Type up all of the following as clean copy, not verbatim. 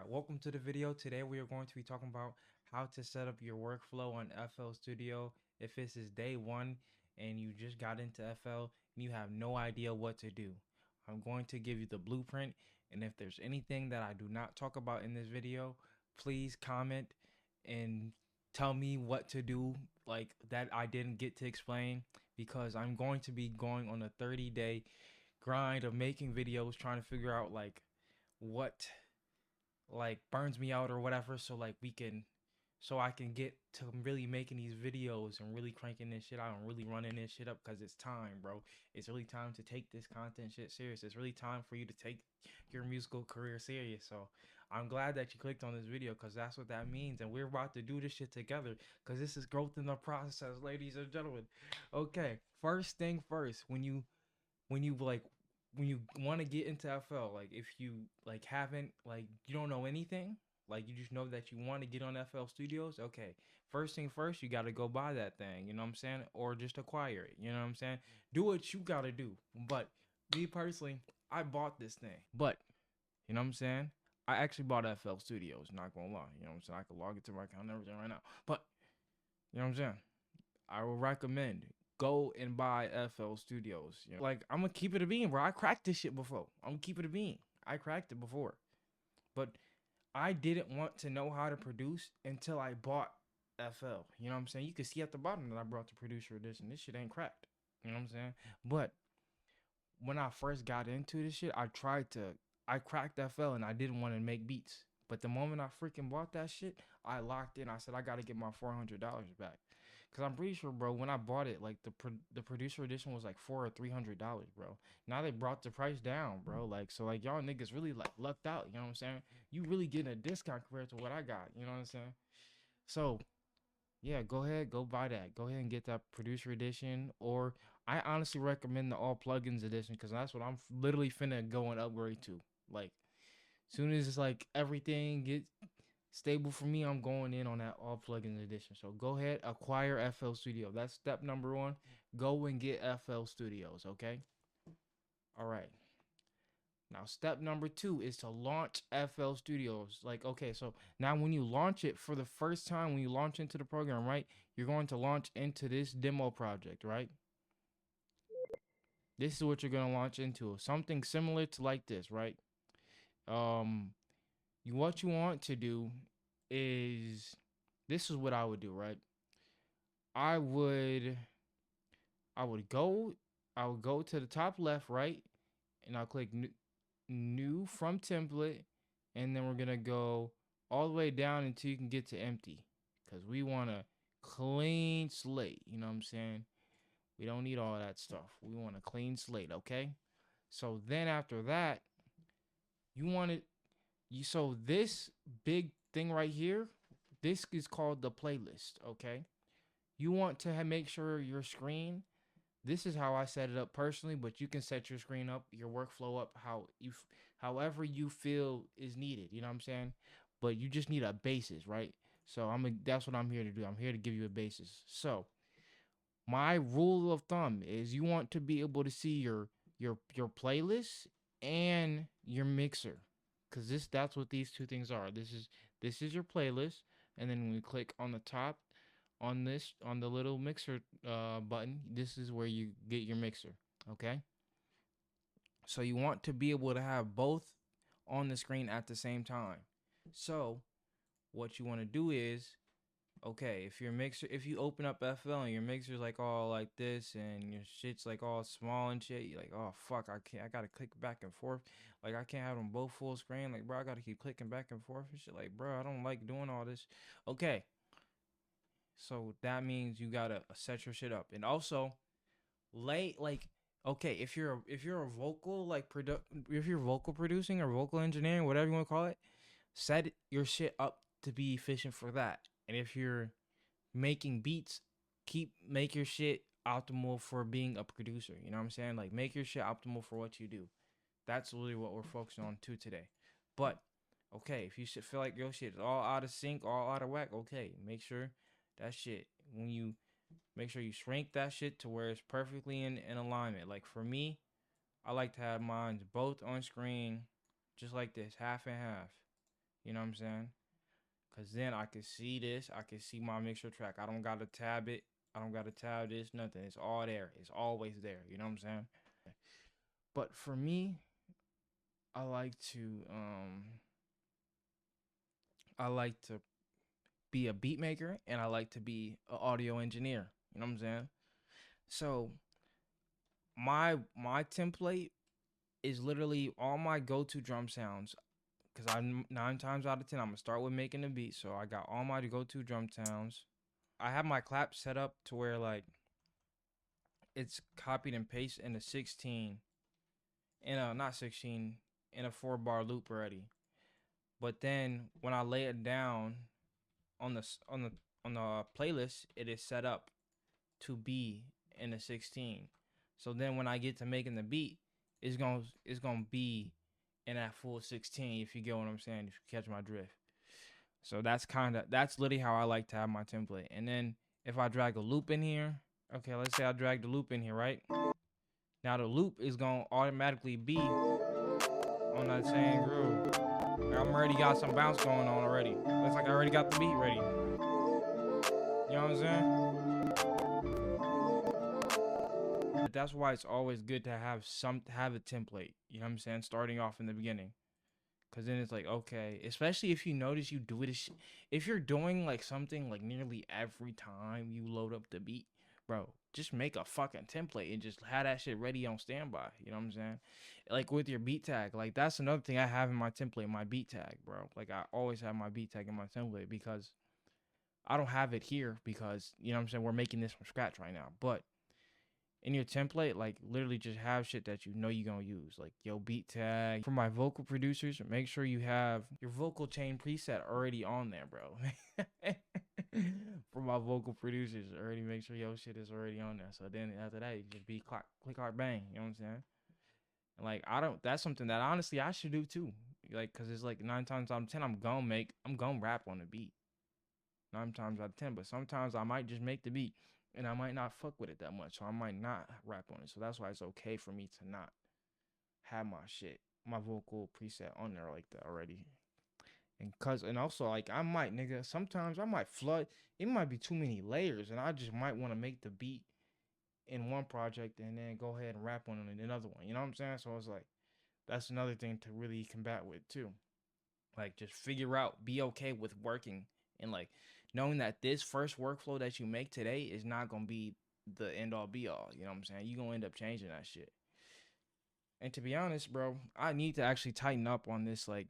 Alright, welcome to the video. Today we are going to be talking about how to set up your workflow on FL Studio. If this is day one and you just got into FL and you have no idea what to do, I'm going to give you the blueprint, and if there's anything that I do not talk about in this video, please comment and tell me what to do like that I didn't get to explain, because I'm going to be going on a 30-day grind of making videos, trying to figure out what burns me out or whatever, so I can get to really making these videos and really cranking this shit out and really running this shit up, because it's time, bro. It's really time to take this content shit serious. It's really time for you to take your musical career serious. So I'm glad that you clicked on this video, because that's what that means, and we're about to do this shit together, because this is growth in the process, ladies and gentlemen. Okay, first thing first, when you like when you want to get into FL, like if you haven't, you don't know anything, like you just know that you want to get on FL Studios, okay. First thing first, you got to go buy that thing, you know what I'm saying? Or just acquire it, you know what I'm saying? Do what you got to do. But me personally, I bought this thing. But, you know what I'm saying? I actually bought FL Studios, not gonna lie. You know what I'm saying? I can log into my account and everything right now. But, you know what I'm saying? I will recommend go and buy FL Studios. You know, like, I'm gonna keep it a bean, bro. I cracked this shit before. I'm gonna keep it a bean. I cracked it before, but I didn't want to know how to produce until I bought FL. You know what I'm saying? You can see at the bottom that I brought the producer edition. This shit ain't cracked. You know what I'm saying? But when I first got into this shit, I cracked FL and I didn't want to make beats. But the moment I freaking bought that shit, I locked in. I said I gotta get my $400 back. Cause I'm pretty sure, bro, when I bought it, like the producer edition was like $400 or $300, bro. Now they brought the price down, bro. Like, so like y'all niggas really like lucked out. You know what I'm saying? You really getting a discount compared to what I got. You know what I'm saying? So yeah, go ahead, go buy that. Go ahead and get that producer edition, or I honestly recommend the all plugins edition, because that's what I'm literally finna go and upgrade to. Like, soon as it's like everything get stable for me, I'm going in on that all plugins edition. So go ahead, acquire FL Studio. That's step number one. Go and get FL Studios, okay? All right. Now, step number two is to launch FL Studios. Like, okay, so now when you launch it for the first time, when you launch into the program, right, you're going to launch into this demo project, right? This is what you're going to launch into. Something similar to like this, right? Um, what you want to do is, this is what I would do, right? I would I would go I would go to the top left, right, and I'll click new from template, and then we're gonna go all the way down until you can get to empty, because we want a clean slate. You know what I'm saying? We don't need all that stuff. We want a clean slate, okay? So then after that, you want it. So this big thing right here, this is called the playlist, okay? You want to make sure your screen, this is how I set it up personally, but you can set your screen up, your workflow up however you feel is needed. You know what I'm saying? But you just need a basis, right? So that's what I'm here to do. I'm here to give you a basis. So my rule of thumb is you want to be able to see your playlist and your mixer, because that's what these two things are. This is your playlist, and then when we click on the top on the little mixer button, this is where you get your mixer. Okay, so you want to be able to have both on the screen at the same time. So what you want to do is, okay, if you open up FL and your mixer's like all like this and your shit's like all small and shit, you're like, oh fuck, I gotta click back and forth. Like, I can't have them both full screen. Like, bro, I gotta keep clicking back and forth and shit. Like, bro, I don't like doing all this. Okay, so that means you gotta set your shit up. And also, okay, if you're a vocal if you're vocal producing or vocal engineering, whatever you want to call it, set your shit up to be efficient for that. And if you're making beats, make your shit optimal for being a producer. You know what I'm saying? Like, make your shit optimal for what you do. That's really what we're focusing on too today. But okay, if you should feel like your shit is all out of sync, all out of whack, okay, make sure that shit, when you make sure you shrink that shit to where it's perfectly in alignment. Like, for me, I like to have mine both on screen, just like this, half and half. You know what I'm saying? Cause then I can see this. I can see my mixer track. I don't gotta tab it. I don't gotta tab this. Nothing. It's all there. It's always there. You know what I'm saying? But for me, I like to I like to be a beat maker and I like to be an audio engineer. You know what I'm saying? So my template is literally all my go-to drum sounds. Cause I'm 9 times out of 10, I'm gonna start with making the beat. So I got all my go-to drum sounds. I have my clap set up to where like it's copied and pasted in a 16, in a not 16, in a 4-bar loop already. But then when I lay it down on the playlist, it is set up to be in a 16. So then when I get to making the beat, it's gonna be in that full 16. If you get what I'm saying, if you catch my drift. So that's literally how I like to have my template. And then if I drag a loop in here, okay, let's say I drag the loop in here, right? Now the loop is gonna automatically be on that same groove. Like I'm already got some bounce going on already. Looks like I already got the beat ready. You know what I'm saying? But that's why it's always good to have a template. You know what I'm saying? Starting off in the beginning. Cause then it's like, okay, especially if you notice you do it, if you're doing like something like nearly every time you load up the beat, bro, just make a fucking template and just have that shit ready on standby. You know what I'm saying? Like with your beat tag, like that's another thing I have in my template, my beat tag, bro. Like I always have my beat tag in my template because I don't have it here because, you know what I'm saying, we're making this from scratch right now. But in your template, like literally just have shit that you know you're gonna use. Like yo, beat tag. For my vocal producers, make sure you have your vocal chain preset already on there, bro. For my vocal producers, already make sure your shit is already on there. So then after that, you just be click hard bang. You know what I'm saying? And like that's something that honestly I should do too. Like, cause it's like 9 times out of 10, I'm gonna rap on the beat. 9 times out of 10, but sometimes I might just make the beat and I might not fuck with it that much, so I might not rap on it. So that's why it's okay for me to not have my vocal preset on there like that already. And also like sometimes I might flood. It might be too many layers, and I just might want to make the beat in one project and then go ahead and rap on it in another one. You know what I'm saying? So it's like that's another thing to really combat with too. Like just figure out, be okay with working and like knowing that this first workflow that you make today is not gonna be the end all be all. You know what I'm saying? You gonna end up changing that shit. And to be honest, bro, I need to actually tighten up on this. Like,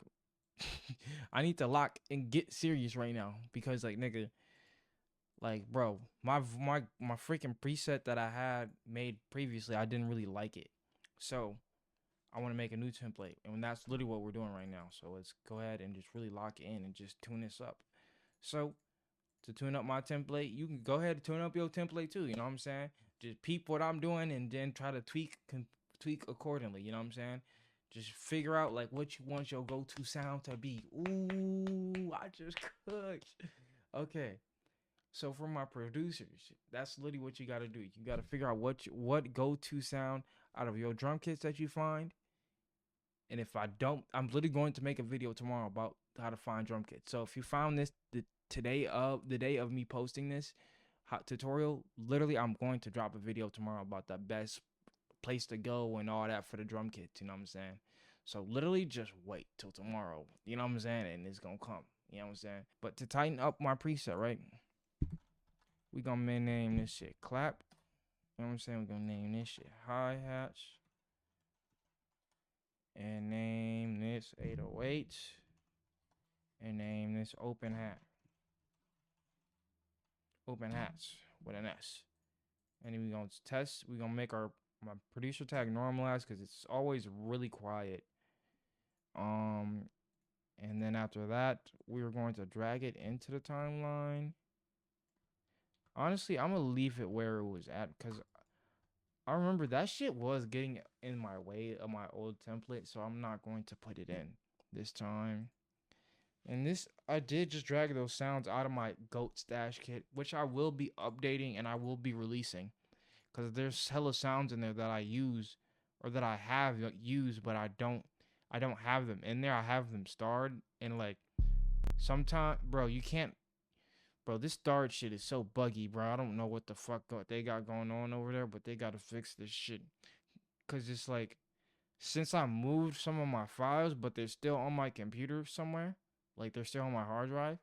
I need to lock and get serious right now because, like, nigga, like, bro, my freaking preset that I had made previously, I didn't really like it. So I want to make a new template, and that's literally what we're doing right now. So let's go ahead and just really lock in and just tune this up. So to tune up my template, you can go ahead and tune up your template too. You know what I'm saying? Just peep what I'm doing and then try to tweak accordingly. You know what I'm saying? Just figure out like what you want your go-to sound to be. Ooh, I just cooked. Okay. So for my producers, that's literally what you gotta do. You gotta figure out what go-to sound out of your drum kits that you find. And if I don't, I'm literally going to make a video tomorrow about how to find drum kits. So if you found this the day of me posting this hot tutorial, literally I'm going to drop a video tomorrow about the best place to go and all that for the drum kits. You know what I'm saying? So literally just wait till tomorrow. You know what I'm saying? And it's gonna come. You know what I'm saying? But to tighten up my preset, right? We gonna name this shit clap. You know what I'm saying? We're gonna name this shit hi-hats. And name this 808. And name this open hat. Open hats with an S. And then we're gonna test. We're gonna make my producer tag normalized because it's always really quiet. And then after that, we're going to drag it into the timeline. Honestly, I'm gonna leave it where it was at because I remember that shit was getting in my way of my old template, so I'm not going to put it in this time. And this, I did just drag those sounds out of my GOAT stash kit, which I will be updating and I will be releasing. Because there's hella sounds in there that I use or that I have used, but I don't have them in there. I have them starred and like Sometimes, bro, you can't. Bro, this Dart shit is so buggy, bro. I don't know what the fuck they got going on over there, but they gotta fix this shit. Cause it's like, since I moved some of my files, but they're still on my computer somewhere, like they're still on my hard drive,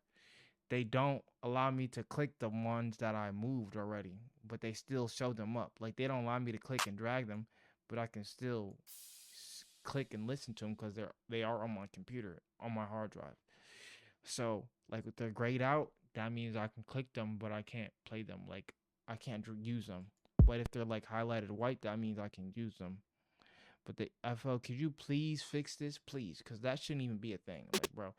they don't allow me to click the ones that I moved already, but they still show them up. Like they don't allow me to click and drag them, but I can still click and listen to them because they are on my computer on my hard drive. So like if they're grayed out, that means I can click them, but I can't play them. Like I can't use them. But if they're like highlighted white, that means I can use them. But I felt, could you please fix this, please? Because that shouldn't even be a thing. Like, bro,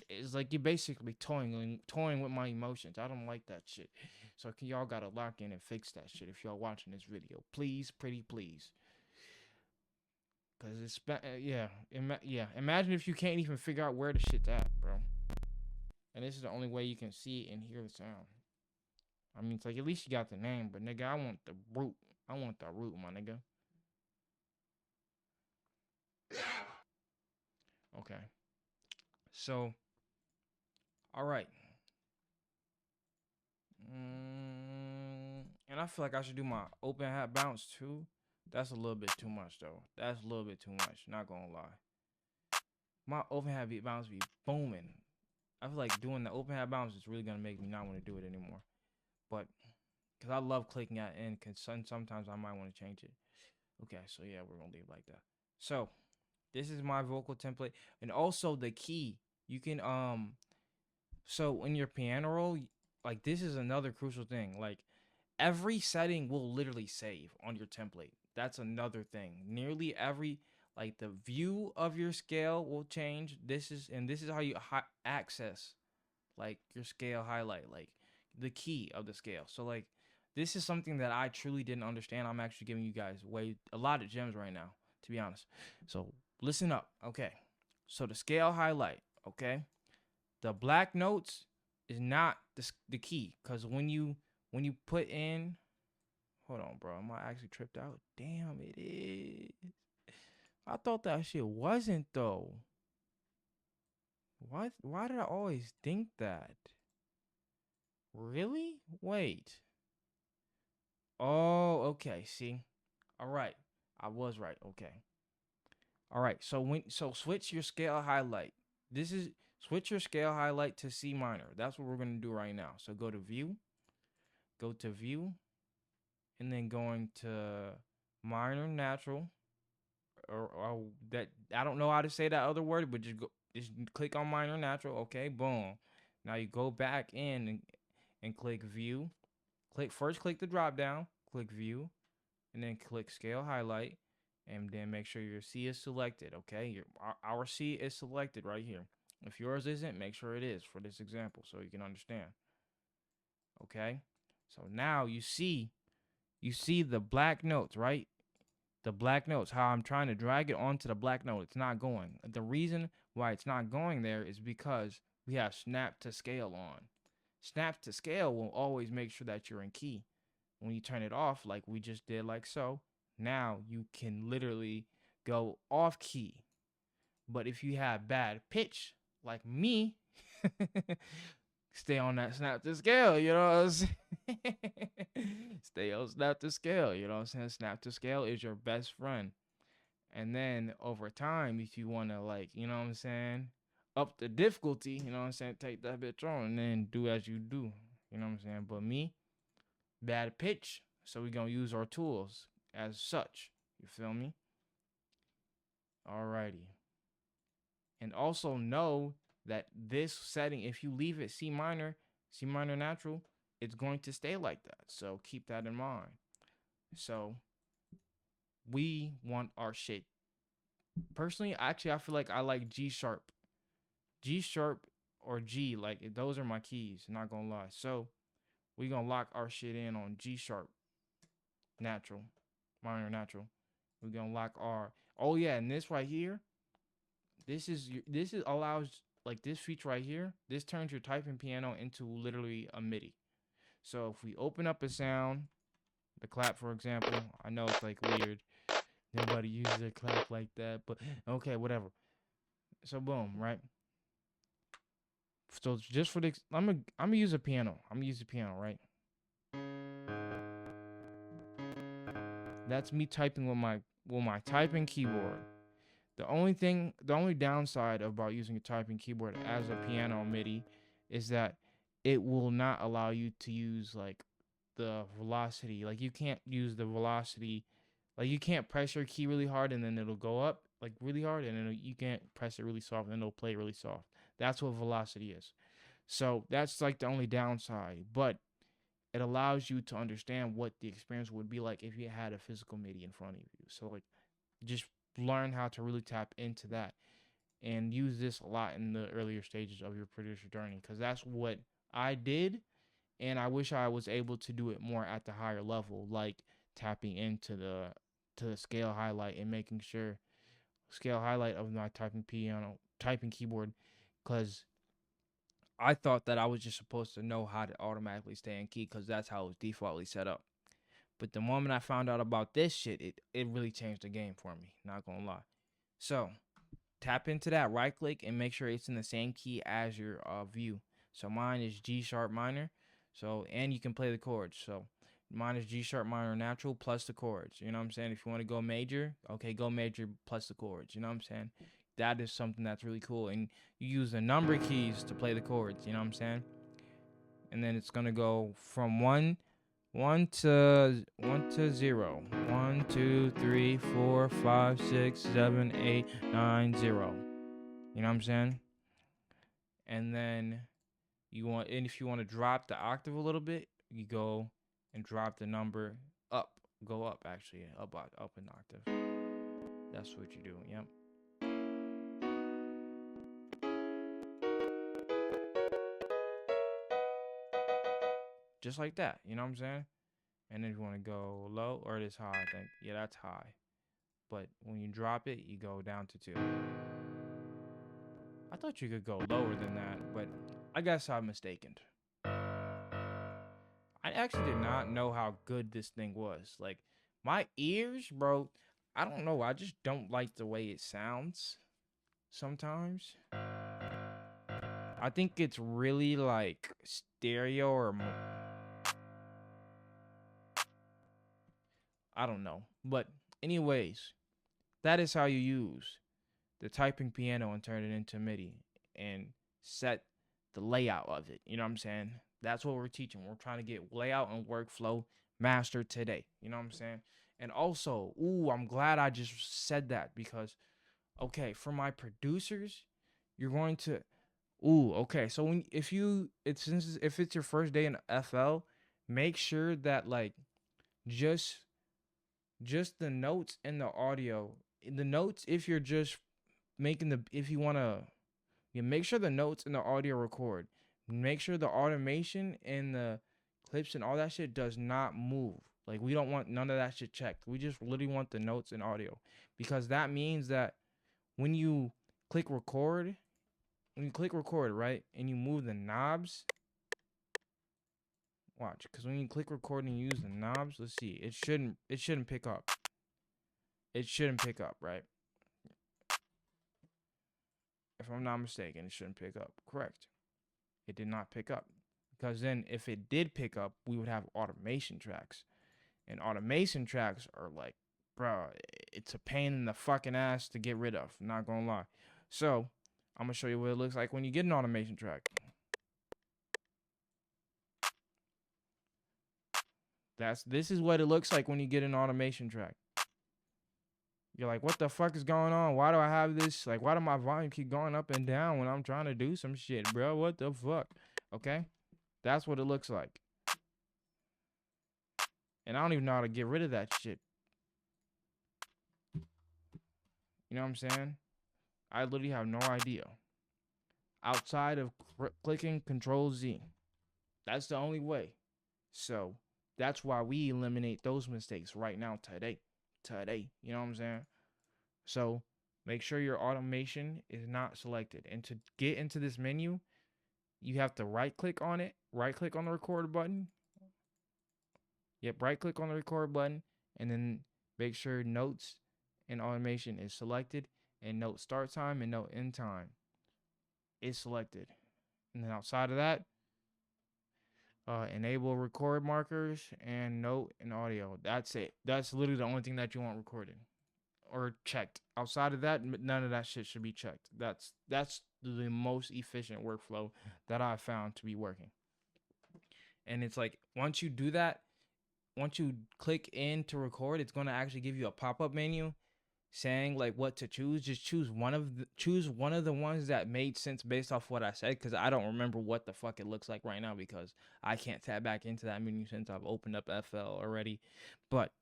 it's like you're basically toying with my emotions. I don't like that shit. So y'all gotta lock in and fix that shit if y'all watching this video, please, pretty please. Cause it's yeah. Imagine if you can't even figure out where the shit's at, bro. And this is the only way you can see and hear the sound. I mean, it's like at least you got the name, but nigga, I want the root. I want the root, my nigga. Okay. So, all right. And I feel like I should do my open hat bounce too. That's a little bit too much though. That's a little bit too much. Not gonna lie. My open hat bounce be booming. I feel like doing the open hat bounce is really gonna make me not want to do it anymore. But because I love clicking at end, cause sometimes I might want to change it. Okay, so yeah, we're gonna leave it like that. So this is my vocal template, and also the key. You can so in your piano roll, like this is another crucial thing. Like every setting will literally save on your template. That's another thing. Nearly every, like the view of your scale will change. This is how you access like your scale highlight, like the key of the scale. So like this is something that I truly didn't understand. I'm actually giving you guys a lot of gems right now, to be honest. So listen up, okay? So the scale highlight, okay? The black notes is not the key, because when you put in, hold on, bro, am I actually tripped out? Damn, it is. I thought that shit wasn't though. Why did I always think that? Really? Wait. Oh, okay. See. All right. I was right. Okay. All right. So switch your scale highlight. This is switch your scale highlight to C minor. That's what we're going to do right now. So go to view, and then going to minor natural, or that, I don't know how to say that other word, but just click on minor natural. Okay, boom. Now you go back in and click view. Click the drop down, click view, and then click scale highlight, and then make sure your C is selected. Okay, our C is selected right here. If yours isn't, make sure it is for this example so you can understand. Okay, so now you see the black notes, right? The black notes, how I'm trying to drag it onto the black note, it's not going. The reason why it's not going there is because we have snap to scale on. Snap to scale will always make sure that you're in key. When you turn it off, like we just did, like so, now you can literally go off key. But if you have bad pitch, like me, stay on that snap to scale, you know what I'm saying? Stay on snap to scale, you know what I'm saying? Snap to scale is your best friend. And then over time, if you want to, like, you know what I'm saying, up the difficulty, you know what I'm saying, take that bitch on and then do as you do, you know what I'm saying? But me, bad pitch, so we're going to use our tools as such. You feel me? Alrighty. And also know that this setting, if you leave it C minor natural, it's going to stay like that. So keep that in mind. So we want our shit. Personally, actually, I feel like I like G sharp. G sharp or G, like those are my keys, not gonna lie. So we gonna lock our shit in on G sharp natural, minor natural. We're gonna lock our, oh yeah, and this right here, this is allows, like this feature right here, this turns your typing piano into literally a MIDI. So if we open up a sound, the clap for example, I know it's like weird, nobody uses a clap like that, but okay, whatever. So boom, right? So just for the, I'm gonna use a piano. I'm gonna use a piano, right? That's me typing with my typing keyboard. The only downside about using a typing keyboard as a piano MIDI is that it will not allow you to use like the velocity. Like you can't use the velocity. Like you can't press your key really hard and then it'll go up like really hard, and then you can't press it really soft and then it'll play really soft. That's what velocity is. So that's like the only downside, but it allows you to understand what the experience would be like if you had a physical MIDI in front of you. So like just learn how to really tap into that and use this a lot in the earlier stages of your producer journey, because that's what I did, and I wish I was able to do it more at the higher level, like tapping into the scale highlight and making sure scale highlight of my typing keyboard, because I thought that I was just supposed to know how to automatically stay in key because that's how it was defaultly set up. But the moment I found out about this shit, it really changed the game for me. Not gonna lie. So tap into that, right click, and make sure it's in the same key as your view. So mine is G sharp minor. So, and you can play the chords. So mine is G sharp minor natural plus the chords. You know what I'm saying? If you want to go major, okay, go major plus the chords. You know what I'm saying? That is something that's really cool. And you use the number keys to play the chords. You know what I'm saying? And then it's gonna go from one to 0. 1, 2, 3, 4, 5, 6, 7, 8, 9, 0. You know what I'm saying? And then if you want to drop the octave a little bit, you go and drop the number up. Go up actually, up an octave. That's what you do. Yep. Just like that. You know what I'm saying? And then if you want to go low, or it is high, I think. Yeah, that's high. But when you drop it, you go down to 2. I thought you could go lower than that, but I guess I'm mistaken. I actually did not know how good this thing was. Like, my ears, bro, I don't know. I just don't like the way it sounds sometimes. I think it's really like stereo or I don't know. But anyways, that is how you use the typing piano and turn it into MIDI and set the layout of it. You know what I'm saying? That's what we're teaching. We're trying to get layout and workflow mastered today. You know what I'm saying? And also, I'm glad I just said that because, okay, for my producers, you're going to, okay. So if it's your first day in FL, make sure that like just the notes in the audio, in the notes, if you're just if you want to, you make sure the notes in the audio record. Make sure the automation and the clips and all that shit does not move. Like we don't want none of that shit checked. We just literally want the notes in audio, because that means that when you click record, right, and you move the knobs, watch, because when you click record and you use the knobs, let's see, it shouldn't pick up. It shouldn't pick up, right? If I'm not mistaken, it shouldn't pick up. Correct. It did not pick up. Because then if it did pick up, we would have automation tracks. And automation tracks are like, bro, it's a pain in the fucking ass to get rid of. I'm not gonna lie. So I'm gonna show you what it looks like when you get an automation track. This is what it looks like when you get an automation track. You're like, what the fuck is going on? Why do I have this? Like, why do my volume keep going up and down when I'm trying to do some shit, bro? What the fuck? Okay? That's what it looks like. And I don't even know how to get rid of that shit. You know what I'm saying? I literally have no idea. Outside of clicking Control Z. That's the only way. So that's why we eliminate those mistakes right now today. You know what I'm saying? So make sure your automation is not selected. And to get into this menu, you have to right click on it, right click on the record button. Yep, right click on the record button, and then make sure notes and automation is selected, and note start time and note end time is selected. And then outside of that, enable record markers and note and audio. That's it. That's literally the only thing that you want recorded or checked. Outside of that, none of that shit should be checked. That's the most efficient workflow that I've found to be working. And it's like once you do that, once you click in to record, it's going to actually give you a pop-up menu saying like what to choose. Just choose one of the ones that made sense based off what I said, because I don't remember what the fuck it looks like right now because I can't tap back into that menu since I've opened up FL already. But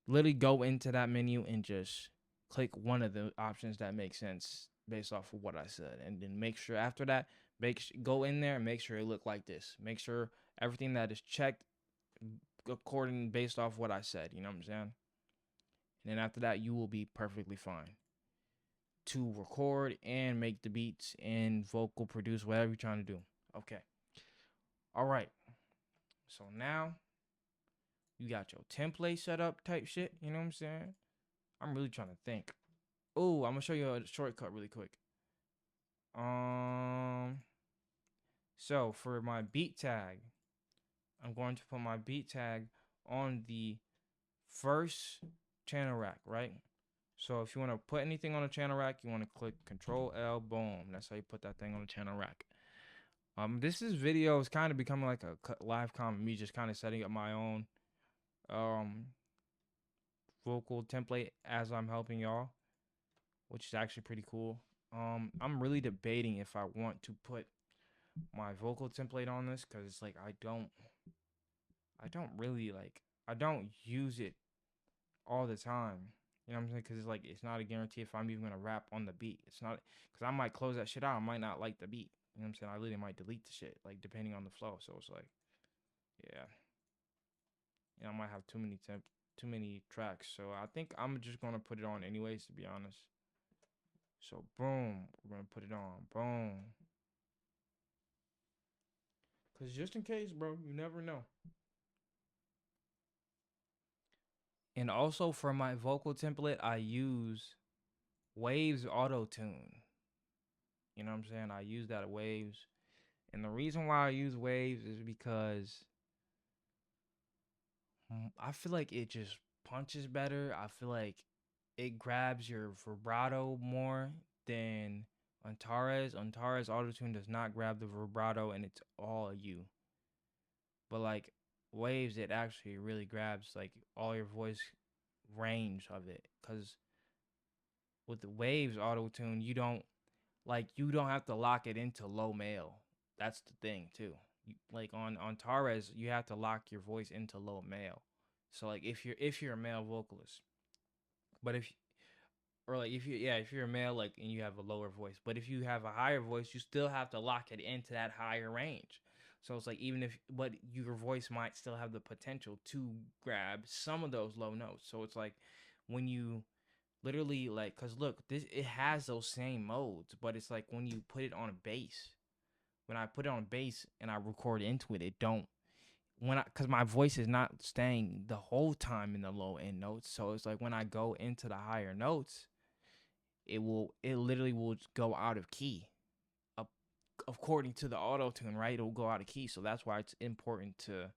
literally go into that menu and just click one of the options that make sense based off of what I said, and then make sure after that, go in there and make sure it look like this. Make sure everything that is checked according based off what I said. You know what I'm saying? And then after that, you will be perfectly fine to record and make the beats and vocal produce whatever you're trying to do. Okay. All right. So now you got your template set up type shit. You know what I'm saying? I'm really trying to think. Oh, I'm gonna show you a shortcut really quick. So for my beat tag, I'm going to put my beat tag on the first channel rack, right? So if you want to put anything on the channel rack, you want to click Control L, boom. That's how you put that thing on the channel rack. This video is kind of becoming like a live comment, me just kind of setting up my own vocal template as I'm helping y'all, which is actually pretty cool. I'm really debating if I want to put my vocal template on this, because it's like I don't really like, I don't use it all the time. You know what I'm saying? Because it's like, it's not a guarantee if I'm even gonna rap on the beat. It's not, because I might close that shit out. I might not like the beat. You know what I'm saying? I literally might delete the shit, like depending on the flow. So it's like, yeah, I might have too many tracks. So I think I'm just gonna put it on anyways, to be honest. So boom, we're gonna put it on. Boom. Cause just in case, bro, you never know. And also for my vocal template, I use Waves Auto Tune. You know what I'm saying? I use that Waves. And the reason why I use Waves is because I feel like it just punches better. I feel like it grabs your vibrato more than Antares. Antares Auto Tune does not grab the vibrato, and it's all you. But like Waves, it actually really grabs like all your voice range of it. Cause with the Waves Auto Tune, you don't have to lock it into low male. That's the thing too. Like on Tares, you have to lock your voice into low male. So like if you're a male vocalist, but if you're a male, like, and you have a lower voice, but if you have a higher voice, you still have to lock it into that higher range. So it's like, even if, but your voice might still have the potential to grab some of those low notes. So it's like when you literally, like, cause look, it has those same modes, but it's like when you put it on a bass. When I put it on bass and I record into it, it don't, cause my voice is not staying the whole time in the low end notes. So it's like when I go into the higher notes, it literally will go out of key, according to the auto tune, right? It'll go out of key. So that's why it's important to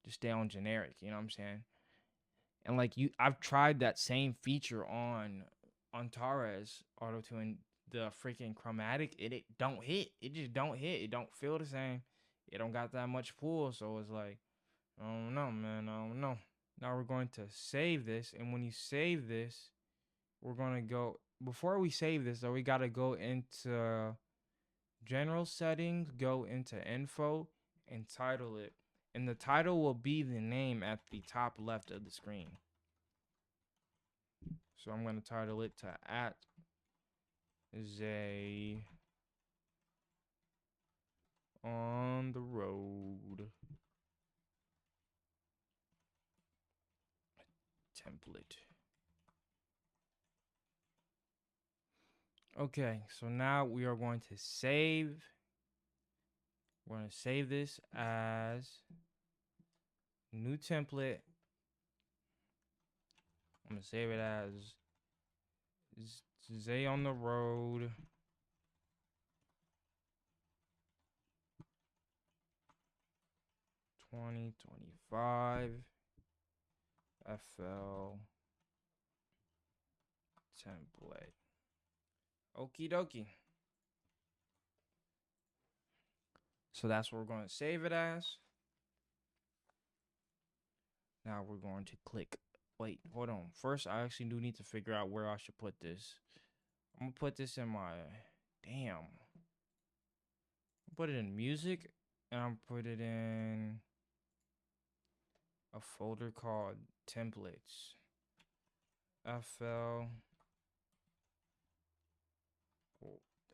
just stay on generic. You know what I'm saying? And like I've tried that same feature on Tares auto tune, the freaking chromatic. It don't hit. It just don't hit. It don't feel the same. It don't got that much pull. So it's like, I don't know, man. I don't know. Now we're going to save this, and when you save this, we're gonna go. Before we save this, though, we gotta go into general settings, go into info, and title it. And the title will be the name at the top left of the screen. So I'm going to title it to @Zay on the road template. Okay, so now we are going to save. We're going to save this as new template. I'm going to save it as Zay on the road 2025 FL template. Okie dokie. So that's what we're going to save it as. Now we're going to click. Wait, hold on. First, I actually do need to figure out where I should put this. I'm going to put this in my. Damn. Put it in music. And I'm put it in a folder called templates. FL.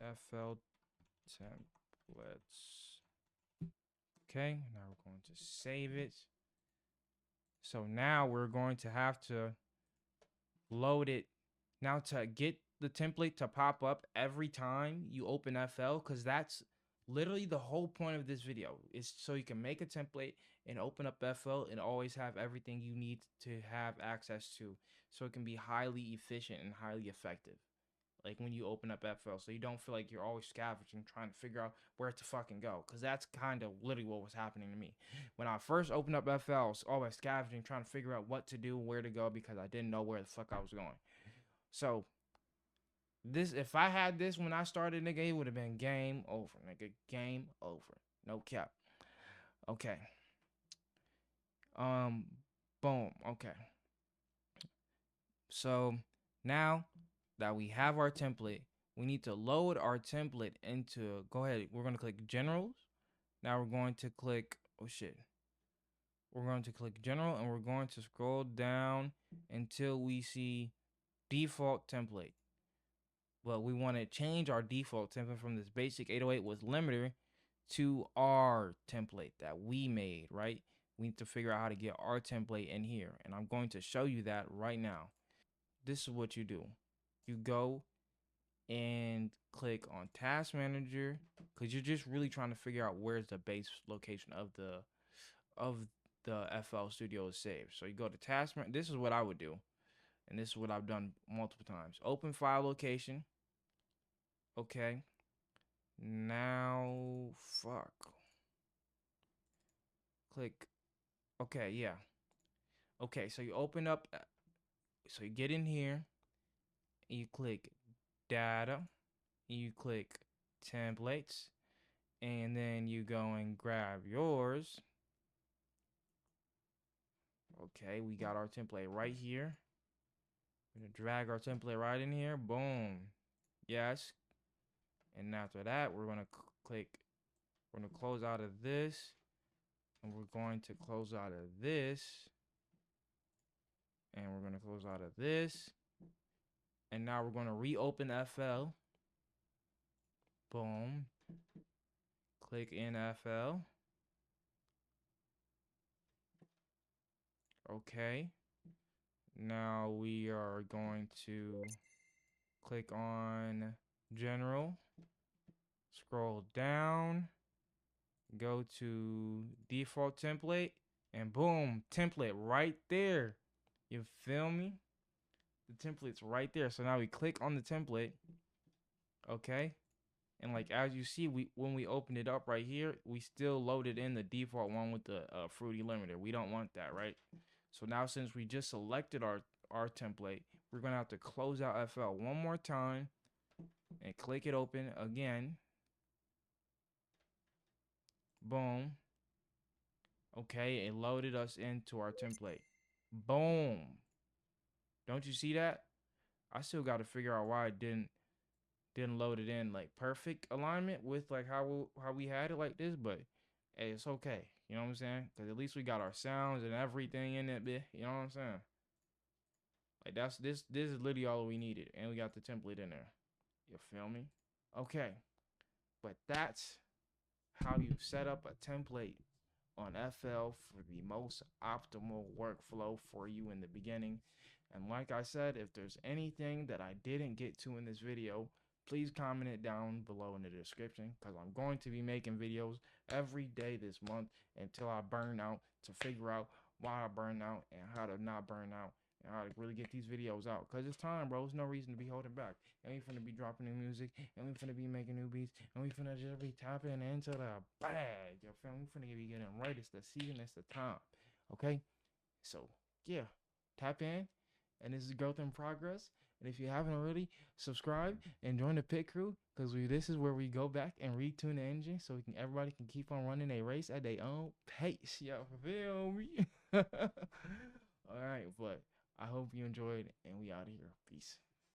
FL templates. Okay, now we're going to save it. So now we're going to have to load it. Now to get the template to pop up every time you open FL, because that's literally the whole point of this video, is so you can make a template and open up FL and always have everything you need to have access to, so it can be highly efficient and highly effective. Like when you open up FL, so you don't feel like you're always scavenging trying to figure out where to fucking go, because that's kind of literally what was happening to me when I first opened up FL. I was always scavenging trying to figure out what to do, where to go, because I didn't know where the fuck I was going. So this, if I had this when I started, nigga, it would have been game over, nigga. Game over. No cap. Okay. Boom. Okay. So now that we have our template, we need to load our template into, go ahead, we're going to click generals. Now we're going to click, oh shit. We're going to click general and we're going to scroll down until we see default template. But we want to change our default template from this basic 808 with limiter to our template that we made, right? We need to figure out how to get our template in here. And I'm going to show you that right now. This is what you do. You go and click on task manager, because you're just really trying to figure out where's the base location of the FL Studio is saved. So you go to task manager. This is what I would do, and this is what I've done multiple times. Open file location. Okay. Now, fuck. Click. Okay, yeah. Okay, so you open up. So you get in here. And you click data. And you click templates. And then you go and grab yours. Okay, we got our template right here. We're gonna drag our template right in here. Boom. Yes. And after that, we're gonna click. We're gonna close out of this, and we're going to close out of this, and we're gonna close out of this, and now we're gonna reopen FL. Boom. Click in FL. Okay. Now we are going to click on general, scroll down, go to default template, and boom, template right there. You feel me? The template's right there. So now we click on the template. Okay. And like as you see, when we open it up right here, we still loaded in the default one with the fruity limiter. We don't want that, right? So now since we just selected our template, we're gonna have to close out FL one more time and click it open again. Boom. Okay, it loaded us into our template. Boom. Don't you see that? I still got to figure out why it didn't load it in like perfect alignment with like how we had it like this, but hey, it's okay. You know what I'm saying? Because at least we got our sounds and everything in it, you know what I'm saying? Like this is literally all we needed, and we got the template in there. You feel me? Okay, but that's how you set up a template on FL for the most optimal workflow for you in the beginning. And like I said, if there's anything that I didn't get to in this video, please comment it down below in the description, because I'm going to be making videos every day this month until I burn out, to figure out why I burn out and how to not burn out and how to really get these videos out. Cause it's time, bro. There's no reason to be holding back. And we finna be dropping new music, and we finna be making new beats, and we finna just be tapping into the bag. Yo, fam, we finna be getting right. It's the season. It's the time. Okay. So yeah, tap in, and this is growth in progress. And if you haven't already, subscribe and join the pit crew, because this is where we go back and retune the engine so everybody can keep on running a race at their own pace. Yo, feel me? All right, but I hope you enjoyed, and we out of here. Peace.